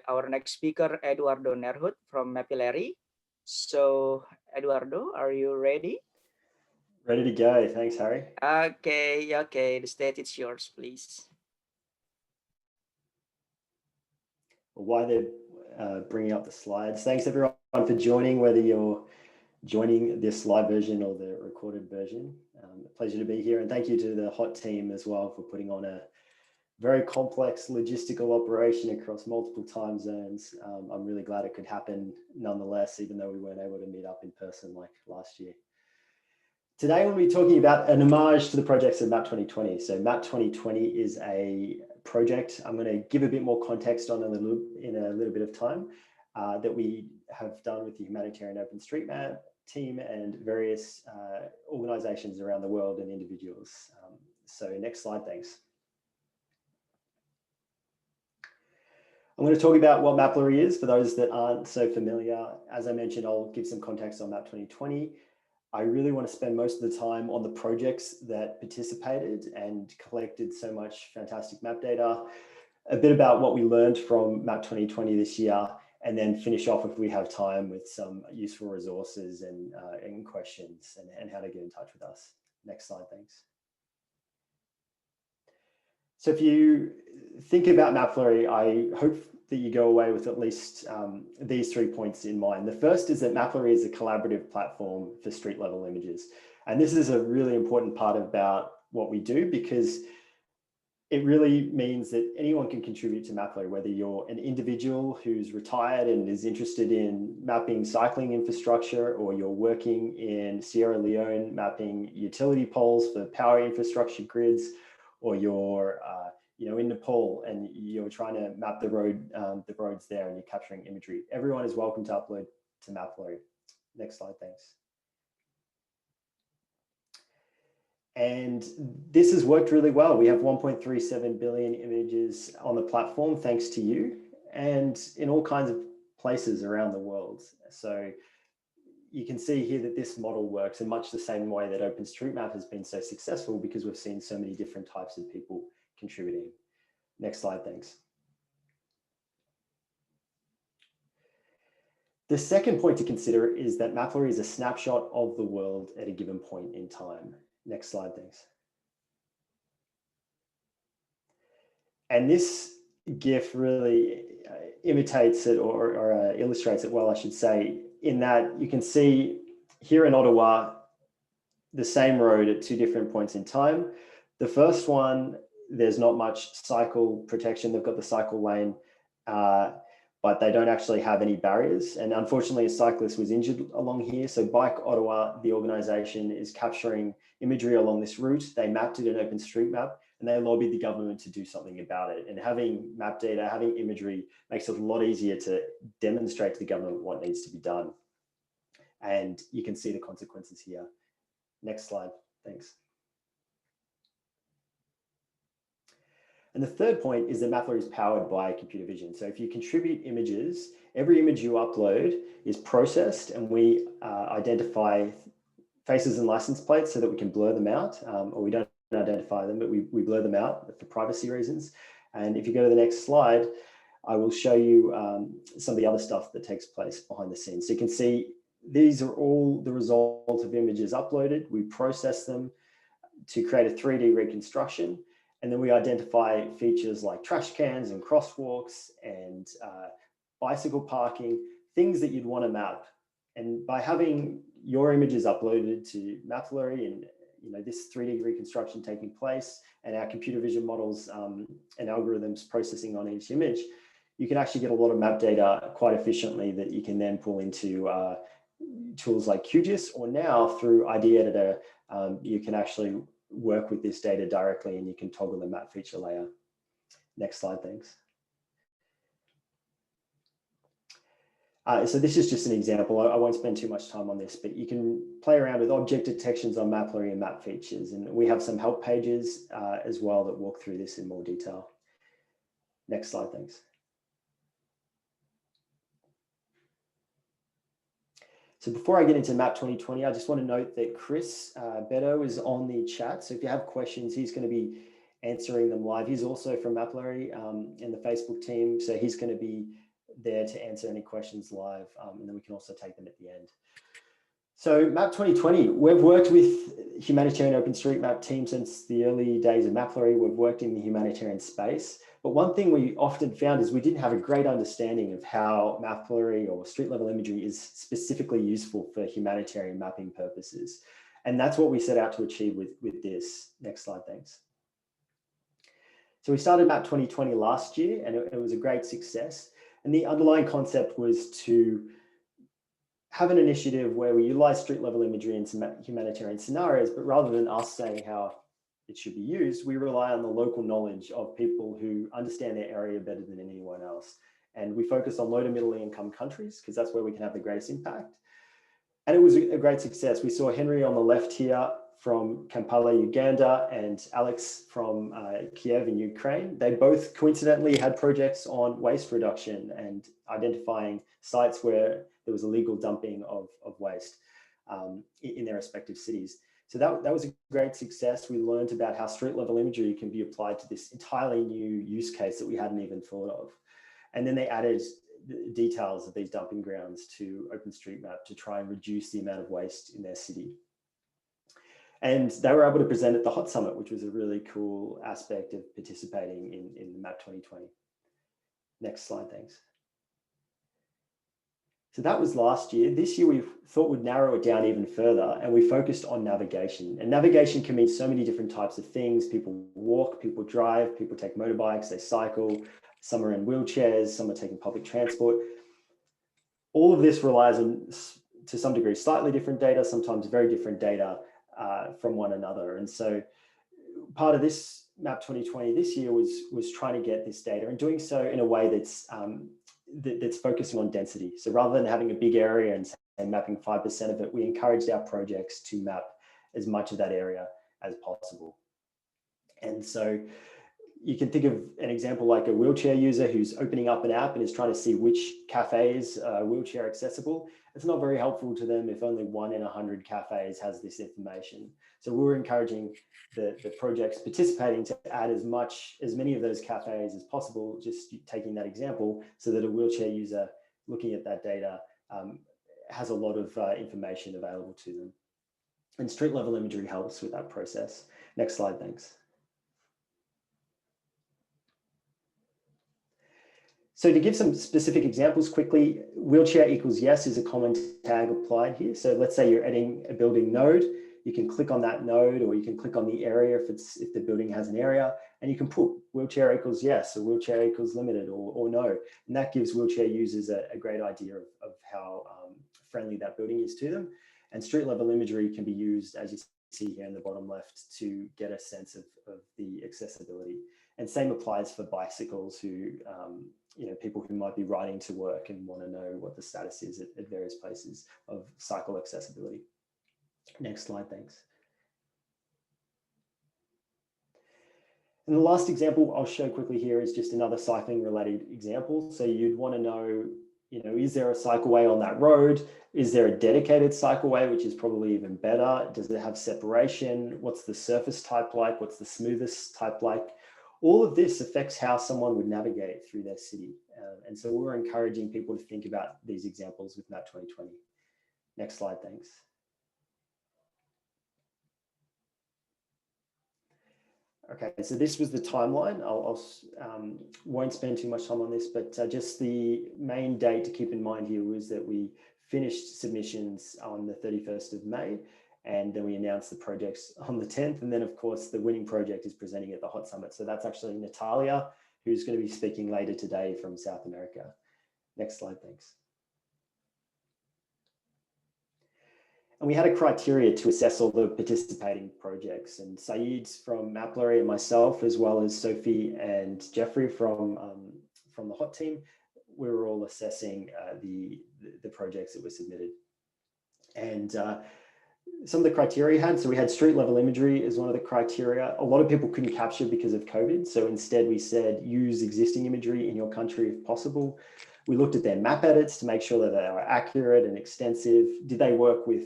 our next speaker, Edoardo Neerhut from Mapillary. So, Edoardo, are you ready? Ready to go. Thanks, Harry. Okay. The stage is yours, please. While they're bringing up the slides, thanks everyone for joining, whether you're joining this live version or the recorded version. A pleasure to be here, and thank you to the HOT team as well for putting on a very complex logistical operation across multiple time zones. I'm really glad it could happen nonetheless, even though we weren't able to meet up in person like last year. Today, we'll be talking about an homage to the projects of MAP 2020. So MAP 2020 is a project I'm going to give a bit more context on in a little bit of time that we have done with the Humanitarian OpenStreetMap team and various organizations around the world and individuals. So next slide, thanks. I'm going to talk about what Mapillary is for those that aren't so familiar. As I mentioned, I'll give some context on MAP 2020. I really want to spend most of the time on the projects that participated and collected so much fantastic map data, a bit about what we learned from MAP 2020 this year, and then finish off if we have time with some useful resources and questions and how to get in touch with us. Next slide, thanks. So if you think about Mapillary, I hope that you go away with at least these 3 points in mind. The first is that Mapillary is a collaborative platform for street level images. And this is a really important part about what we do, because it really means that anyone can contribute to Mapillary, whether you're an individual who's retired and is interested in mapping cycling infrastructure, or you're working in Sierra Leone mapping utility poles for power infrastructure grids, or you're in Nepal and you're trying to map the roads there and you're capturing imagery. Everyone is welcome to upload to Mapillary. Next slide, thanks. And this has worked really well. We have 1.37 billion images on the platform, thanks to you, and in all kinds of places around the world. So you can see here that this model works in much the same way that OpenStreetMap has been so successful, because we've seen so many different types of people contributing. Next slide, thanks. The second point to consider is that Mapillary is a snapshot of the world at a given point in time. Next slide, thanks. And this GIF really imitates it or illustrates it well, I should say, in that you can see here in Ottawa, the same road at 2 different points in time. The first one, there's not much cycle protection. They've got the cycle lane, but they don't actually have any barriers. And unfortunately, a cyclist was injured along here. So Bike Ottawa, the organization, is capturing imagery along this route. They mapped it in OpenStreetMap and they lobbied the government to do something about it. And having map data, having imagery makes it a lot easier to demonstrate to the government what needs to be done. And you can see the consequences here. Next slide, thanks. And the third point is that Mapillary is powered by computer vision. So if you contribute images, every image you upload is processed, and we identify faces and license plates so that we can blur them out, or we don't identify them, but we blur them out for privacy reasons. And if you go to the next slide, I will show you some of the other stuff that takes place behind the scenes. So you can see these are all the result of images uploaded. We process them to create a 3D reconstruction. And then we identify features like trash cans and crosswalks and bicycle parking, things that you'd want to map. And by having your images uploaded to Mapillary and this 3D reconstruction taking place and our computer vision models and algorithms processing on each image, you can actually get a lot of map data quite efficiently that you can then pull into tools like QGIS, or now through ID Editor, you can actually work with this data directly and you can toggle the map feature layer. Next slide, thanks. So this is just an example. I won't spend too much time on this, but you can play around with object detections on Mapillary and map features. And we have some help pages as well that walk through this in more detail. Next slide, thanks. So before I get into MAP 2020, I just want to note that Chris Beto is on the chat. So if you have questions, he's going to be answering them live. He's also from Mapillary in the Facebook team, so he's going to be there to answer any questions live, and then we can also take them at the end. So Map 2020, we've worked with humanitarian OpenStreetMap team since the early days of Mapillary. We've worked in the humanitarian space, but one thing we often found is we didn't have a great understanding of how Mapillary or street level imagery is specifically useful for humanitarian mapping purposes. And that's what we set out to achieve with this. Next slide, thanks. So we started Map 2020 last year, and it was a great success. And the underlying concept was to have an initiative where we utilize street level imagery in some humanitarian scenarios, but rather than us saying how it should be used, we rely on the local knowledge of people who understand their area better than anyone else. And we focus on low to middle income countries because that's where we can have the greatest impact. And it was a great success. We saw Henry on the left here from Kampala, Uganda, and Alex from Kiev in Ukraine. They both coincidentally had projects on waste reduction and identifying sites where there was illegal dumping of waste in their respective cities. So that was a great success. We learned about how street level imagery can be applied to this entirely new use case that we hadn't even thought of. And then they added the details of these dumping grounds to OpenStreetMap to try and reduce the amount of waste in their city. And they were able to present at the Hot Summit, which was a really cool aspect of participating in the Map 2020. Next slide, thanks. So that was last year. This year we thought we'd narrow it down even further, and we focused on navigation. And navigation can mean so many different types of things. People walk, people drive, people take motorbikes, they cycle, some are in wheelchairs, some are taking public transport. All of this relies on, to some degree, slightly different data, sometimes very different data from one another. And so part of this Map 2020 this year was trying to get this data and doing so in a way that's focusing on density. So rather than having a big area and mapping 5% of it, we encouraged our projects to map as much of that area as possible. And so you can think of an example like a wheelchair user who's opening up an app and is trying to see which cafes are wheelchair accessible. It's not very helpful to them if only 1 in 100 cafes has this information. So we're encouraging the projects participating to add as many of those cafes as possible, just taking that example, so that a wheelchair user looking at that data has a lot of information available to them. And street level imagery helps with that process. Next slide, thanks. So to give some specific examples quickly, wheelchair equals yes is a common tag applied here. So let's say you're adding a building node, you can click on that node, or you can click on the area if the building has an area, and you can put wheelchair equals yes, or wheelchair equals limited, or no. And that gives wheelchair users a great idea of how friendly that building is to them. And street level imagery can be used, as you see here in the bottom left, to get a sense of the accessibility. And same applies for bicycles who, people who might be riding to work and want to know what the status is at various places of cycle accessibility. Next slide, thanks. And the last example I'll show quickly here is just another cycling related example. So you'd want to know, is there a cycleway on that road? Is there a dedicated cycleway, which is probably even better? Does it have separation? What's the surface type like? What's the smoothest type like? All of this affects how someone would navigate through their city. And so we're encouraging people to think about these examples with Map 2020. Next slide, thanks. Okay, so this was the timeline. I won't spend too much time on this, but just the main date to keep in mind here was that we finished submissions on the 31st of May, and then we announced the projects on the 10th. And then of course, the winning project is presenting at the Hot Summit. So that's actually Natalia, who's going to be speaking later today from South America. Next slide, thanks. And we had a criteria to assess all the participating projects, and Saeed from Mapillary and myself, as well as Sophie and Jeffrey from the Hot team, we were all assessing the projects that were submitted. And some of the criteria had, so we had street level imagery as one of the criteria. A lot of people couldn't capture because of COVID. So instead we said, use existing imagery in your country if possible. We looked at their map edits to make sure that they were accurate and extensive. Did they work with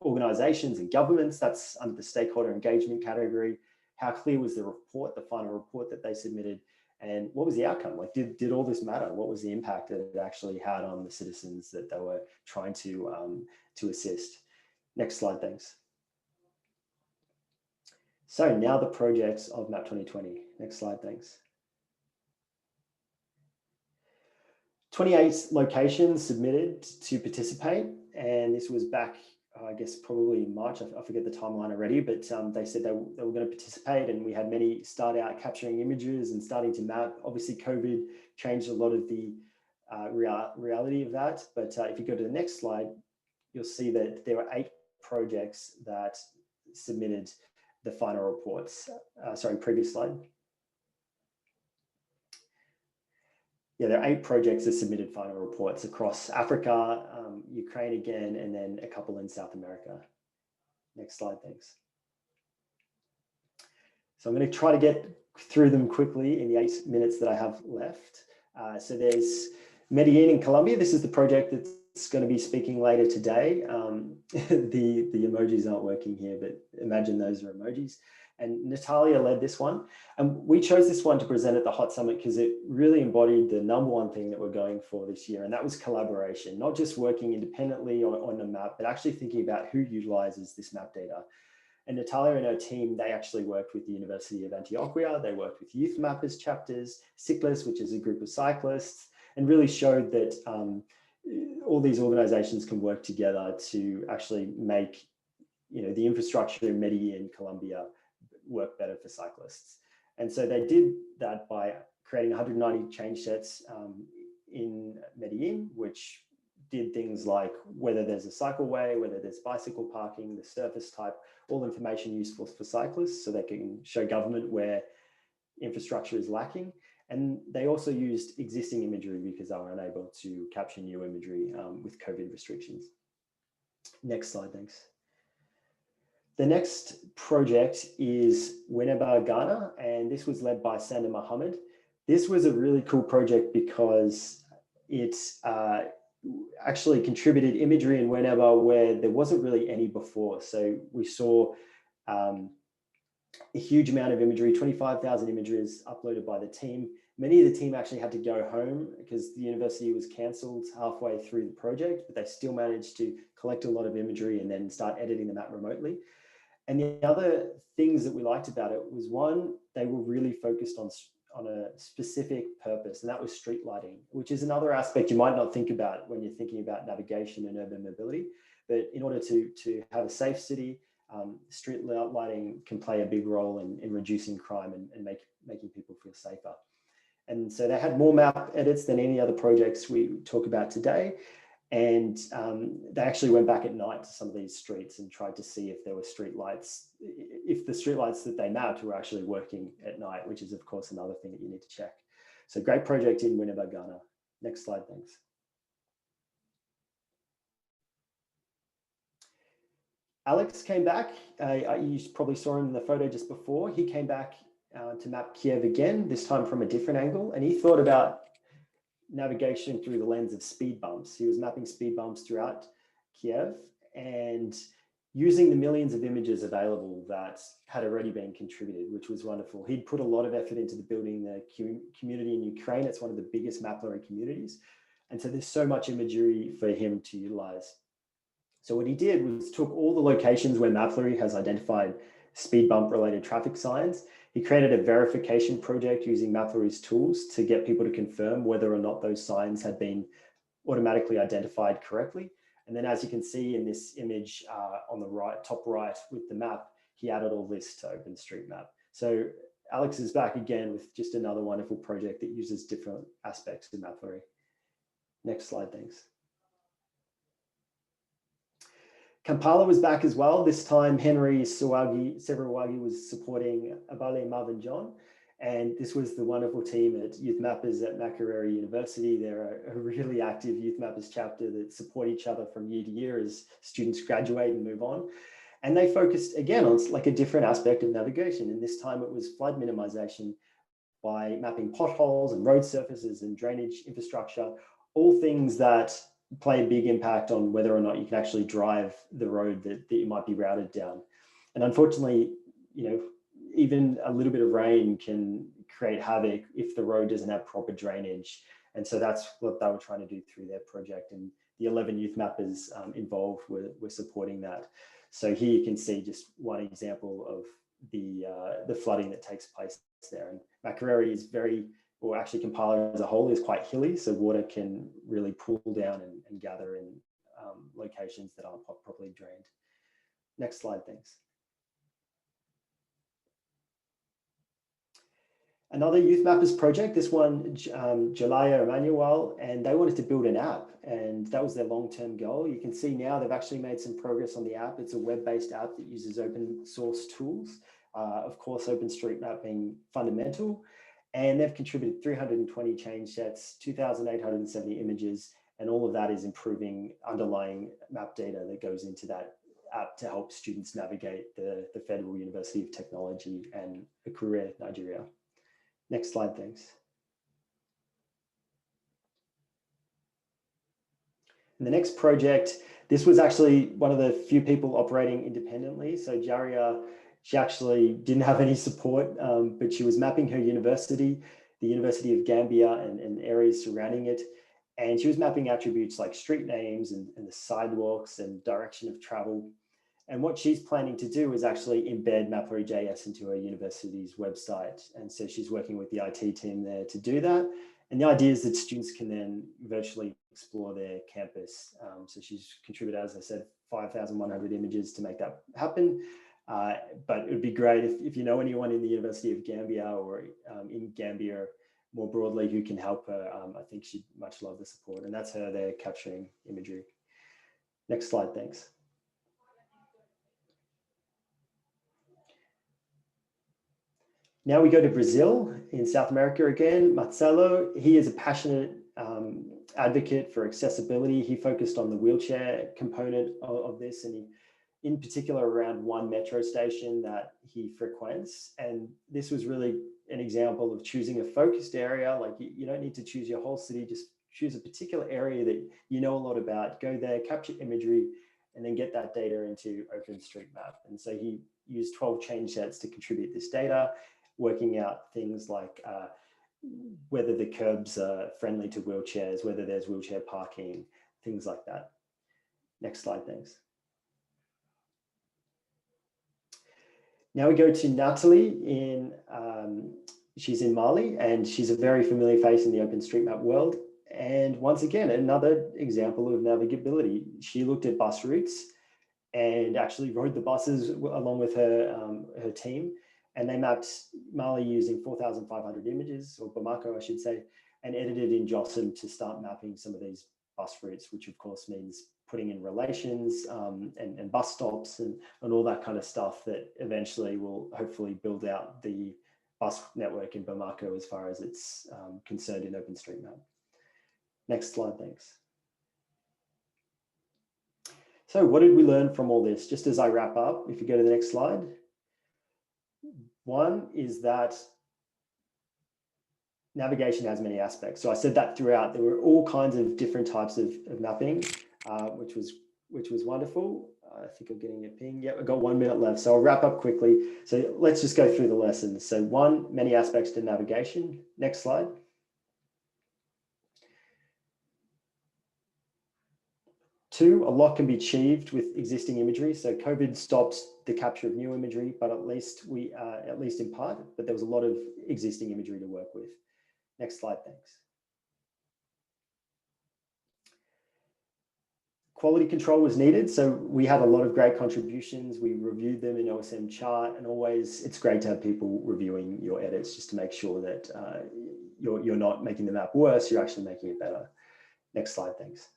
organizations and governments? That's under the stakeholder engagement category. how clear was the report, the final report that they submitted, and what was the outcome? Like, did all this matter? What was the impact that it actually had on the citizens that they were trying to assist? Next slide, thanks. So now the projects of MAP 2020. Next slide, thanks. 28 locations submitted to participate, and this was back, I guess, probably in March. I forget the timeline already, but they said they were going to participate, and we had many start out capturing images and starting to map. Obviously, COVID changed a lot of the reality of that, but if you go to the next slide, you'll see that there were 8 projects that submitted the final reports. Sorry, previous slide. Yeah, there are 8 projects that submitted final reports across Africa, Ukraine again, and then a couple in South America. Next slide, thanks. So I'm going to try to get through them quickly in the 8 minutes that I have left. So there's Medellin in Colombia. This is the project that's going to be speaking later today. The emojis aren't working here, but imagine those are emojis. And Natalia led this one. And we chose this one to present at the Hot Summit because it really embodied the #1 thing that we're going for this year. And that was collaboration, not just working independently on a map, but actually thinking about who utilizes this map data. And Natalia and her team, they actually worked with the University of Antioquia. They worked with Youth Mappers chapters, Cyclists, which is a group of cyclists, and really showed that all these organizations can work together to actually make, the infrastructure in Medellin, Colombia, work better for cyclists. And so they did that by creating 190 change sets in Medellin, which did things like whether there's a cycleway, whether there's bicycle parking, the surface type, all information useful for cyclists so they can show government where infrastructure is lacking. And they also used existing imagery because they were unable to capture new imagery with COVID restrictions. Next slide, thanks. The next project is Winneba, Ghana, and this was led by Sander Mohammed. This was a really cool project because it actually contributed imagery in Winneba where there wasn't really any before. So we saw a huge amount of imagery, 25,000 images uploaded by the team. Many of the team actually had to go home because the university was cancelled halfway through the project, but they still managed to collect a lot of imagery and then start editing the map remotely. And the other things that we liked about it was, one, they were really focused on a specific purpose, and that was street lighting, which is another aspect you might not think about when you're thinking about navigation and urban mobility. But in order to have a safe city, street lighting can play a big role in reducing crime and making people feel safer. And so they had more map edits than any other projects we talk about today. And they actually went back at night to some of these streets and tried to see if there were street lights, if the street lights that they mapped were actually working at night, which is of course another thing that you need to check. So great project in Winneba, Ghana. Next slide, thanks. Alex came back. You probably saw him in the photo just before. He came back to map Kiev again, this time from a different angle. And he thought about navigation through the lens of speed bumps. He was mapping speed bumps throughout Kiev and using the millions of images available that had already been contributed, which was wonderful. He'd put a lot of effort into building the community in Ukraine. It's one of the biggest Mapillary communities. And so there's so much imagery for him to utilize. So what he did was took all the locations where Mapillary has identified speed bump related traffic signs. He created a verification project using Mapillary's tools to get people to confirm whether or not those signs had been automatically identified correctly. And then as you can see in this image on the right, top right with the map, he added all this to OpenStreetMap. So Alex is back again with just another wonderful project that uses different aspects of Mapillary. Next slide, thanks. Kampala was back as well. This time, Henry Severawagi was supporting Abale Marvin John. And this was the wonderful team at Youth Mappers at Makerere University. They're a really active Youth Mappers chapter that support each other from year to year as students graduate and move on. And they focused again on like a different aspect of navigation. And this time it was flood minimization by mapping potholes and road surfaces and drainage infrastructure, all things that play a big impact on whether or not you can actually drive the road that you might be routed down. And unfortunately, even a little bit of rain can create havoc if the road doesn't have proper drainage. And so that's what they were trying to do through their project. And the 11 youth mappers involved were supporting that. So here you can see just one example of the flooding that takes place there. And Mapillary is very, or actually Kampala as a whole is quite hilly, so water can really pool down and gather in locations that aren't properly drained. Next slide, thanks. Another Youth Mappers project, this one, Jalaya Emmanuel, and they wanted to build an app, and that was their long-term goal. You can see now they've actually made some progress on the app. It's a web-based app that uses open source tools, of course, OpenStreetMap being fundamental, and they've contributed 320 change sets, 2,870 images, and all of that is improving underlying map data that goes into that app to help students navigate the Federal University of Technology and Akure, Nigeria. Next slide, thanks. And the next project, this was actually one of the few people operating independently. So Jaria, she actually didn't have any support, but she was mapping her university, the University of Gambia and areas surrounding it. And she was mapping attributes like street names and the sidewalks and direction of travel. And what she's planning to do is actually embed Mapillary.js into her university's website. And so she's working with the IT team there to do that. And the idea is that students can then virtually explore their campus. So she's contributed, as I said, 5,100 images to make that happen. But it would be great if you know anyone in the University of Gambia or in Gambia more broadly who can help her. I think she'd much love the support. And that's her there capturing imagery. Next slide, thanks. Now we go to Brazil in South America again. Marcelo, he is a passionate advocate for accessibility. He focused on the wheelchair component of this, and he, in particular around one metro station that he frequents. And this was really an example of choosing a focused area. Like you don't need to choose your whole city, just choose a particular area that you know a lot about, go there, capture imagery, and then get that data into OpenStreetMap. And so he used 12 change sets to contribute this data, working out things like whether the curbs are friendly to wheelchairs, whether there's wheelchair parking, things like that. Next slide, thanks. Now we go to Natalie she's in Mali, and she's a very familiar face in the OpenStreetMap world. And once again, another example of navigability. She looked at bus routes and actually rode the buses along with her team. And they mapped Mali using 4,500 images, or Bamako, I should say, and edited in JOSM to start mapping some of these bus routes, which of course means putting in relations and bus stops and all that kind of stuff that eventually will hopefully build out the bus network in Bamako as far as it's concerned in OpenStreetMap. Next slide, thanks. So what did we learn from all this? Just as I wrap up, if you go to the next slide. One is that navigation has many aspects. So I said that throughout. There were all kinds of different types of mapping, which was wonderful. I think I'm getting a ping. Yeah, I've got 1 minute left, so I'll wrap up quickly. So let's just go through the lessons. So one, many aspects to navigation. Next slide. Two, a lot can be achieved with existing imagery. So COVID stops the capture of new imagery, but at least in part, but there was a lot of existing imagery to work with. Next slide, thanks. Quality control was needed. So we had a lot of great contributions. We reviewed them in OSM chart, and always it's great to have people reviewing your edits just to make sure that you're not making the map worse, you're actually making it better. Next slide, thanks.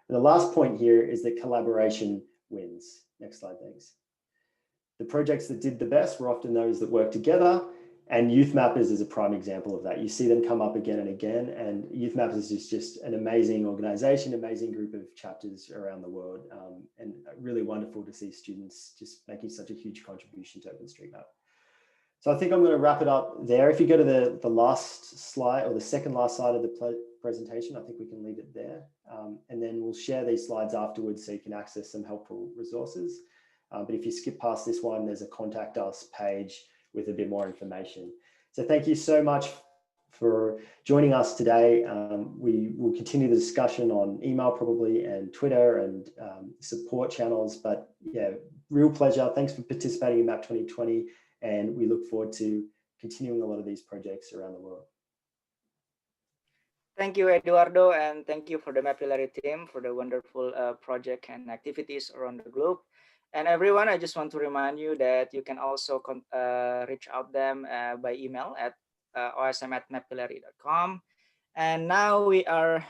And the last point here is that collaboration wins. Next slide, thanks. The projects that did the best were often those that worked together, and Youth Mappers is a prime example of that. You see them come up again and again, and Youth Mappers is just an amazing organization, amazing group of chapters around the world, and really wonderful to see students just making such a huge contribution to OpenStreetMap. So I think I'm going to wrap it up there. If you go to the last slide, or the second last slide of the presentation, I think we can leave it there. And then we'll share these slides afterwards so you can access some helpful resources. But if you skip past this one, there's a contact us page with a bit more information. So thank you so much for joining us today. We will continue the discussion on email probably, and Twitter, and support channels. But yeah, real pleasure. Thanks for participating in MAP 2020. And we look forward to continuing a lot of these projects around the world. Thank you, Edoardo, and thank you for the Mapillary team for the wonderful project and activities around the globe. And everyone, I just want to remind you that you can also reach out them by email at osm@mapillary.com. And now we are